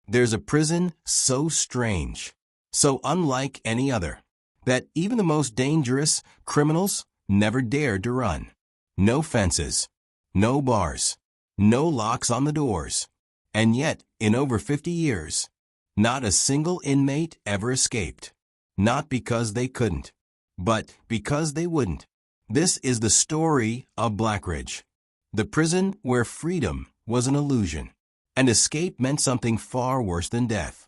There's a prison so strange, so unlike any other, that even the most dangerous criminals never dared to run. No fences, no bars, no locks on the doors. And yet, in over 50 years, not a single inmate ever escaped. Not because they couldn't, but because they wouldn't. This is the story of Blackridge, the prison where freedom was an illusion, and escape meant something far worse than death.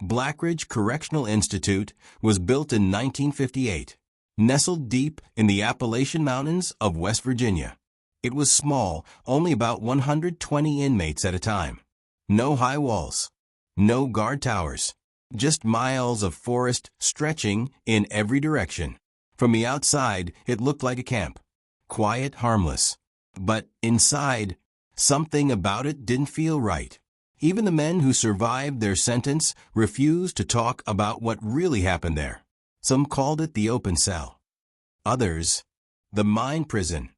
Blackridge Correctional Institute was built in 1958, nestled deep in the Appalachian Mountains of West Virginia. It was small, only about 120 inmates at a time. No high walls, no guard towers, just miles of forest stretching in every direction. From the outside, it looked like a camp, quiet, harmless. But inside, something about it didn't feel right. Even the men who survived their sentence refused to talk about what really happened there. Some called it the open cell. Others, the mine prison.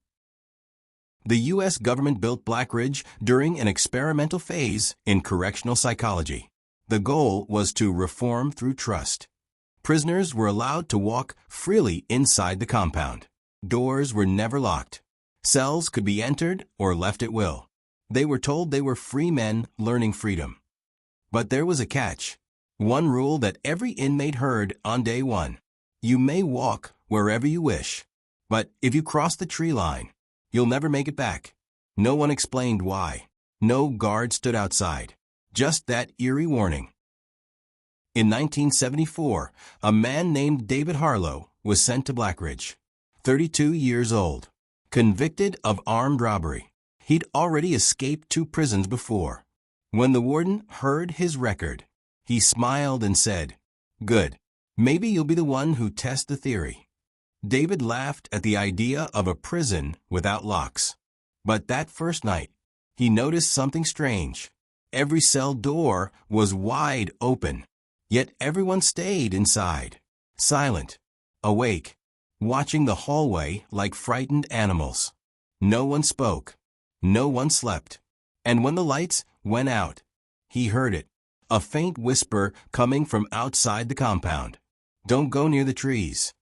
The U.S. government built Blackridge during an experimental phase in correctional psychology. The goal was to reform through trust. Prisoners were allowed to walk freely inside the compound. Doors were never locked. Cells could be entered or left at will. They were told they were free men learning freedom. But there was a catch. One rule that every inmate heard on day one. You may walk wherever you wish, but if you cross the tree line, you'll never make it back. No one explained why. No guard stood outside. Just that eerie warning. In 1974, a man named David Harlow was sent to Blackridge, 32 years old, convicted of armed robbery. He'd already escaped 2 prisons before. When the warden heard his record, he smiled and said, "Good. Maybe you'll be the one who tests the theory." David laughed at the idea of a prison without locks. But that first night, he noticed something strange. Every cell door was wide open, yet everyone stayed inside, silent, awake, watching the hallway like frightened animals. No one spoke. No one slept. And when the lights went out, he heard it, a faint whisper coming from outside the compound. "Don't go near the trees."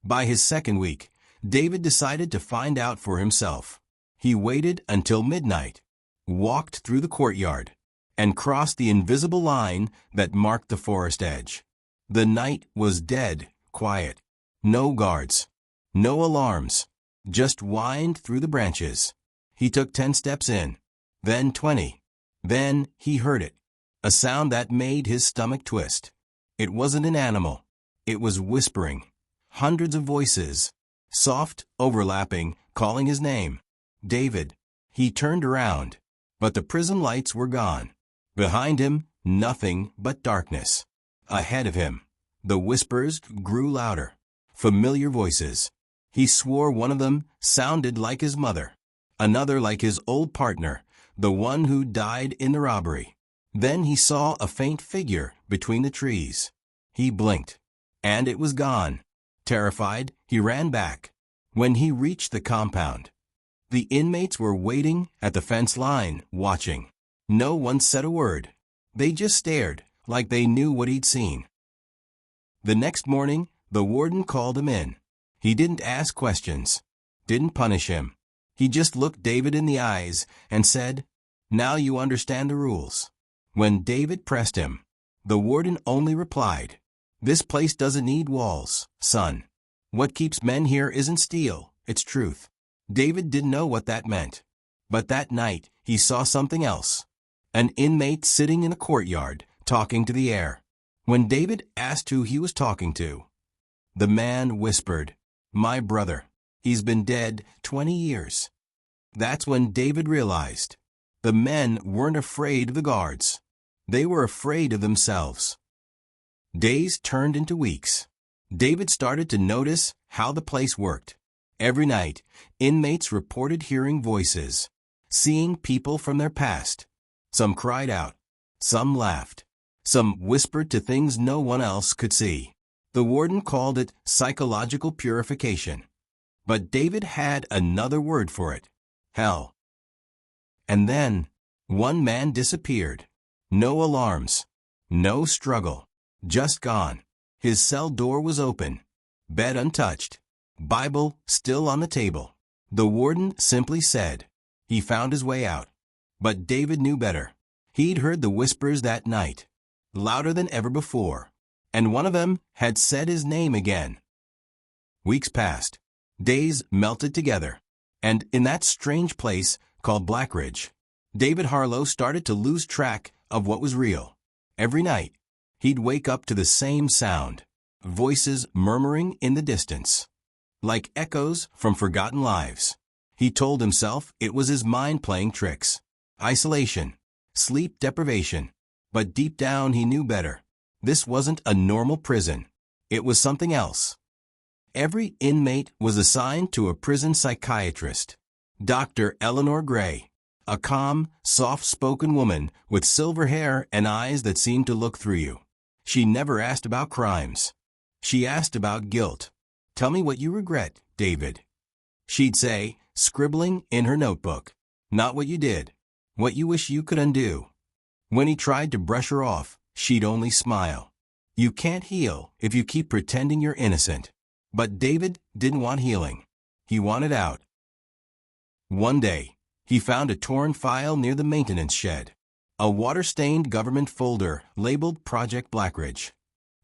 By his second week, David decided to find out for himself. He waited until midnight, walked through the courtyard, and crossed the invisible line that marked the forest edge. The night was dead quiet. No guards, no alarms, just wind through the branches. He took 10 steps in, then 20. Then he heard it, a sound that made his stomach twist. It wasn't an animal. It was whispering. Hundreds of voices, soft, overlapping, calling his name. David. He turned around, but the prison lights were gone. Behind him, nothing but darkness. Ahead of him, the whispers grew louder. Familiar voices. He swore one of them sounded like his mother, another like his old partner, the one who died in the robbery. Then he saw a faint figure between the trees. He blinked, and it was gone. Terrified, he ran back. When he reached the compound, the inmates were waiting at the fence line, watching. No one said a word. They just stared, like they knew what he'd seen. The next morning, the warden called him in. He didn't ask questions, didn't punish him. He just looked David in the eyes and said, "Now you understand the rules." When David pressed him, the warden only replied, "This place doesn't need walls, son. What keeps men here isn't steel, it's truth." David didn't know what that meant. But that night, he saw something else. An inmate sitting in a courtyard, talking to the air. When David asked who he was talking to, the man whispered, "My brother. He's been dead 20 years. That's when David realized the men weren't afraid of the guards. They were afraid of themselves. Days turned into weeks. David started to notice how the place worked. Every night, inmates reported hearing voices, seeing people from their past. Some cried out, some laughed, some whispered to things no one else could see. The warden called it psychological purification. But David had another word for it: hell. And then, One man disappeared. No alarms. No struggle. Just gone. His cell door was open. Bed untouched. Bible still on the table. The warden simply said, "He found his way out." But David knew better. He'd heard the whispers that night, louder than ever before, and one of them had said his name again. Weeks passed. Days melted together. And in that strange place called Blackridge, David Harlow started to lose track of what was real. Every night, he'd wake up to the same sound, voices murmuring in the distance, like echoes from forgotten lives. He told himself it was his mind playing tricks, isolation, sleep deprivation. But deep down he knew better. This wasn't a normal prison. It was something else. Every inmate was assigned to a prison psychiatrist, Dr. Eleanor Gray, a calm, soft-spoken woman with silver hair and eyes that seemed to look through you. She never asked about crimes. She asked about guilt. "Tell me what you regret, David," she'd say, scribbling in her notebook. "Not what you did, what you wish you could undo." When he tried to brush her off, she'd only smile. "You can't heal if you keep pretending you're innocent." But David didn't want healing. He wanted out. One day, he found a torn file near the maintenance shed, a water-stained government folder labeled Project Blackridge.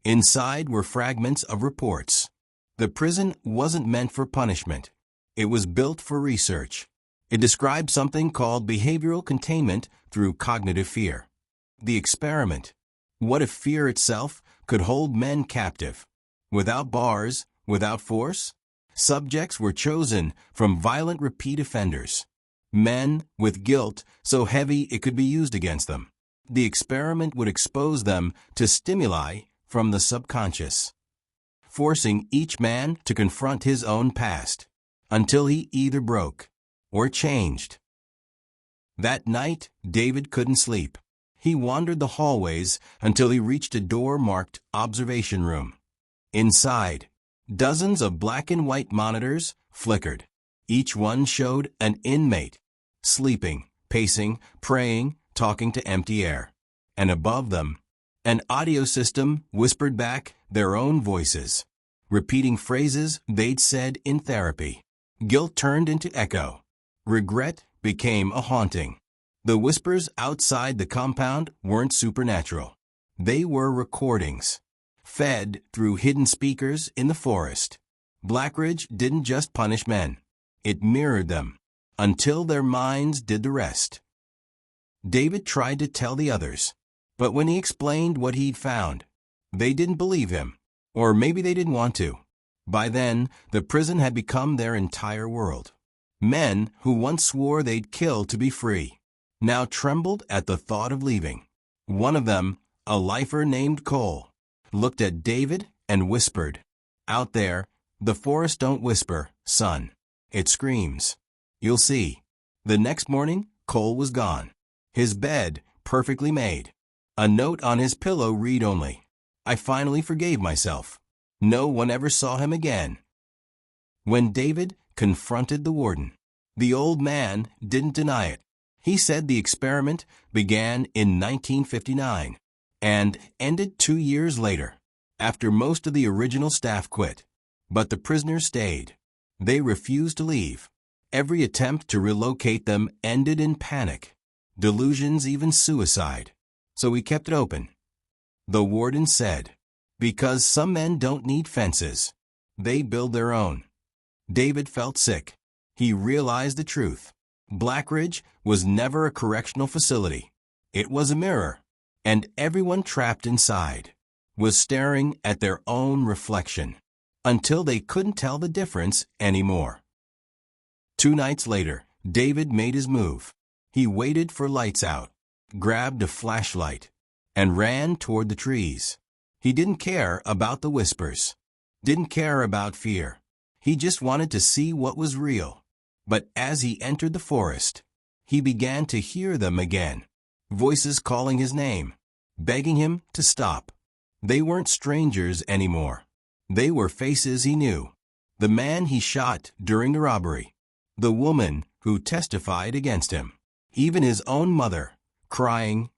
Inside were fragments of reports. The prison wasn't meant for punishment. It was built for research. It described something called behavioral containment through cognitive fear. The experiment. What if fear itself could hold men captive? Without bars, without force? Subjects were chosen from violent repeat offenders. Men with guilt so heavy it could be used against them. The experiment would expose them to stimuli from the subconscious, forcing each man to confront his own past, until he either broke or changed. That night, David couldn't sleep. He wandered the hallways until he reached a door marked Observation Room. Inside, dozens of black and white monitors flickered. Each one showed an inmate, sleeping, pacing, praying, talking to empty air. And above them, an audio system whispered back their own voices, repeating phrases they'd said in therapy. Guilt turned into echo. Regret became a haunting. The whispers outside the compound weren't supernatural. They were recordings, fed through hidden speakers in the forest. Blackridge didn't just punish men. It mirrored them, until their minds did the rest. David tried to tell the others, but when he explained what he'd found, they didn't believe him, or maybe they didn't want to. By then, the prison had become their entire world. Men who once swore they'd kill to be free, now trembled at the thought of leaving. One of them, a lifer named Cole, looked at David and whispered, "Out there, the forest don't whisper, son. It screams. You'll see." The next morning, Cole was gone. His bed, perfectly made. A note on his pillow read only, "I finally forgave myself." No one ever saw him again. When David confronted the warden, the old man didn't deny it. He said the experiment began in 1959 and ended 2 years later, after most of the original staff quit. But the prisoners stayed. They refused to leave. Every attempt to relocate them ended in panic, delusions, even suicide. So we kept it open. The warden said, "Because some men don't need fences. They build their own." David felt sick. He realized the truth. Blackridge was never a correctional facility. It was a mirror, and everyone trapped inside was staring at their own reflection until they couldn't tell the difference anymore. 2 nights later, David made his move. He waited for lights out, grabbed a flashlight, and ran toward the trees. He didn't care about the whispers, didn't care about fear. He just wanted to see what was real. But as he entered the forest, he began to hear them again, voices calling his name, begging him to stop. They weren't strangers anymore. They were faces he knew. The man he shot during the robbery, the woman who testified against him, Even his own mother, crying,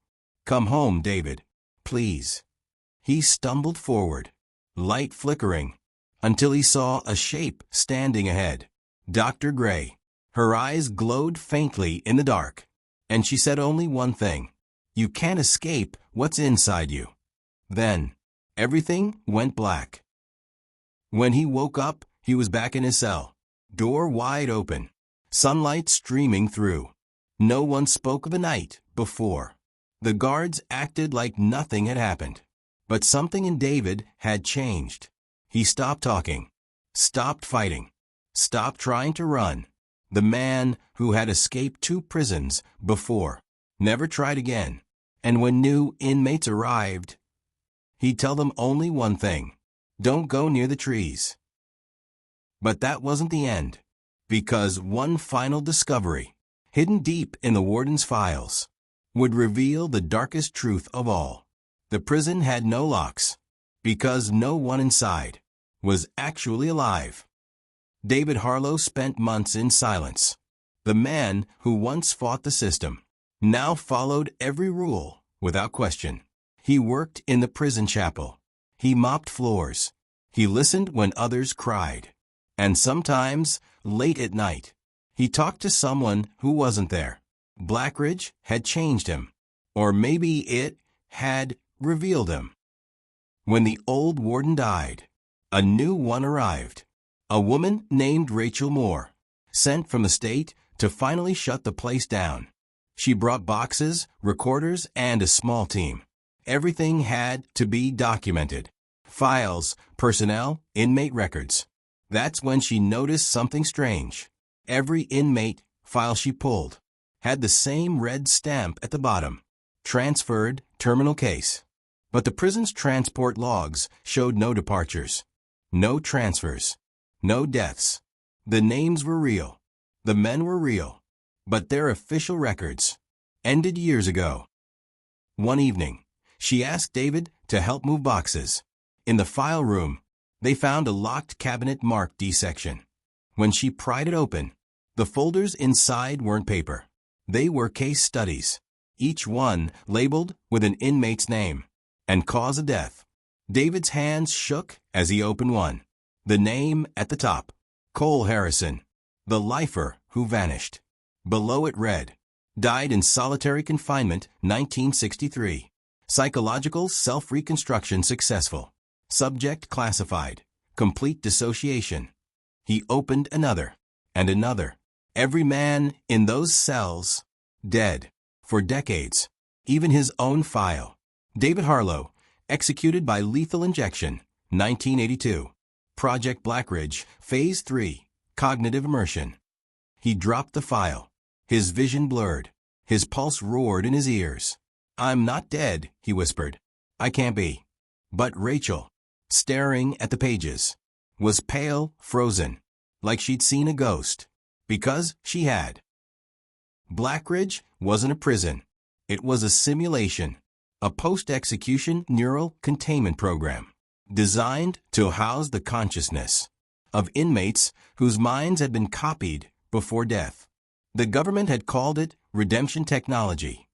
"Come home, David, please." He stumbled forward, light flickering, until he saw a shape standing ahead. Dr. Gray. Her eyes glowed faintly in the dark, and she said only one thing: "You can't escape what's inside you." Then, everything went black. When he woke up, he was back in his cell, door wide open, sunlight streaming through. No one spoke of the night before. The guards acted like nothing had happened. But something in David had changed. He stopped talking, stopped fighting, stopped trying to run. The man who had escaped 2 prisons before never tried again. And when new inmates arrived, he'd tell them only one thing: "Don't go near the trees." But that wasn't the end, because one final discovery, hidden deep in the warden's files, would reveal the darkest truth of all. The prison had no locks, because no one inside was actually alive. David Harlow spent months in silence. The man who once fought the system now followed every rule without question. He worked in the prison chapel. He mopped floors. He listened when others cried. And sometimes, late at night, he talked to someone who wasn't there. Blackridge had changed him, or maybe it had revealed him. When the old warden died, a new one arrived. A woman named Rachel Moore, sent from the state to finally shut the place down. She brought boxes, recorders, and a small team. Everything had to be documented: files, personnel, inmate records. That's when she noticed something strange. Every inmate file she pulled had the same red stamp at the bottom: transferred, terminal case. But the prison's transport logs showed no departures, no transfers, no deaths. The names were real. The men were real. But their official records ended years ago. One evening, she asked David to help move boxes. In the file room, they found a locked cabinet marked D section. When she pried it open, the folders inside weren't paper. They were case studies, each one labeled with an inmate's name and cause of death. David's hands shook as he opened one. The name at the top: Cole Harrison, the lifer who vanished. Below it read, "Died in solitary confinement, 1963. Psychological self-reconstruction successful. Subject classified. Complete dissociation." He opened another, and another. Every man in those cells dead for decades. Even his own file. David Harlow, executed by lethal injection, 1982. Project Blackridge, Phase 3, cognitive immersion. He dropped the file. His vision blurred. His pulse roared in his ears. "I'm not dead," he whispered. "I can't be." But Rachel, staring at the pages, was pale, frozen, like she'd seen a ghost. Because she had. Blackridge wasn't a prison. It was a simulation. A post-execution neural containment program designed to house the consciousness of inmates whose minds had been copied before death. The government had called it redemption technology,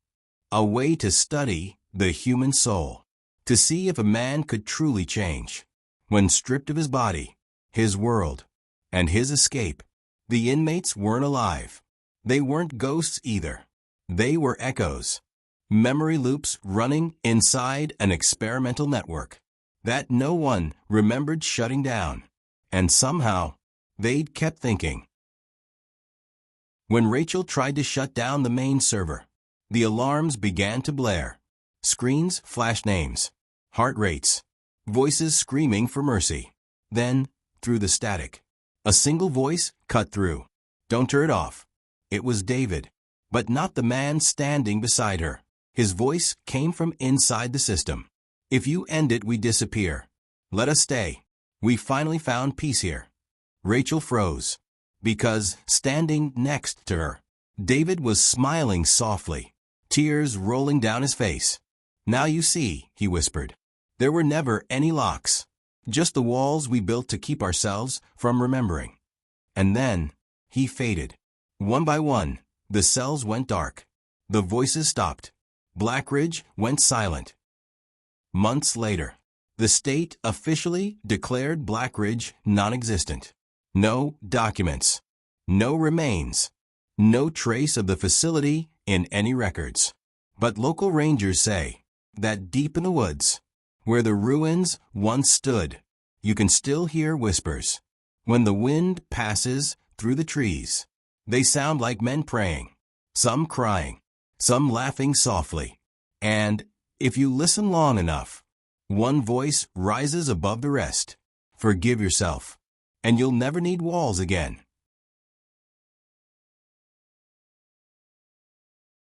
a way to study the human soul, to see if a man could truly change. When stripped of his body, his world, and his escape, the inmates weren't alive. They weren't ghosts either. They were echoes. Memory loops running inside an experimental network that no one remembered shutting down. And somehow, they'd kept thinking. When Rachel tried to shut down the main server, the alarms began to blare. Screens flashed names, heart rates, voices screaming for mercy. Then, through the static, a single voice cut through. "Don't turn it off." It was David, but not the man standing beside her. His voice came from inside the system. "If you end it, we disappear. Let us stay. We finally found peace here." Rachel froze, because standing next to her, David was smiling softly, tears rolling down his face. "Now you see," he whispered. "There were never any locks, just the walls we built to keep ourselves from remembering." And then he faded. One by one, the cells went dark. The voices stopped. Blackridge went silent. Months later, the state officially declared Blackridge non-existent. No documents, no remains, no trace of the facility in any records. But local rangers say that deep in the woods, where the ruins once stood, you can still hear whispers. When the wind passes through the trees, they sound like men praying, some crying, some laughing softly. And if you listen long enough, one voice rises above the rest. Forgive yourself, and you'll never need walls again.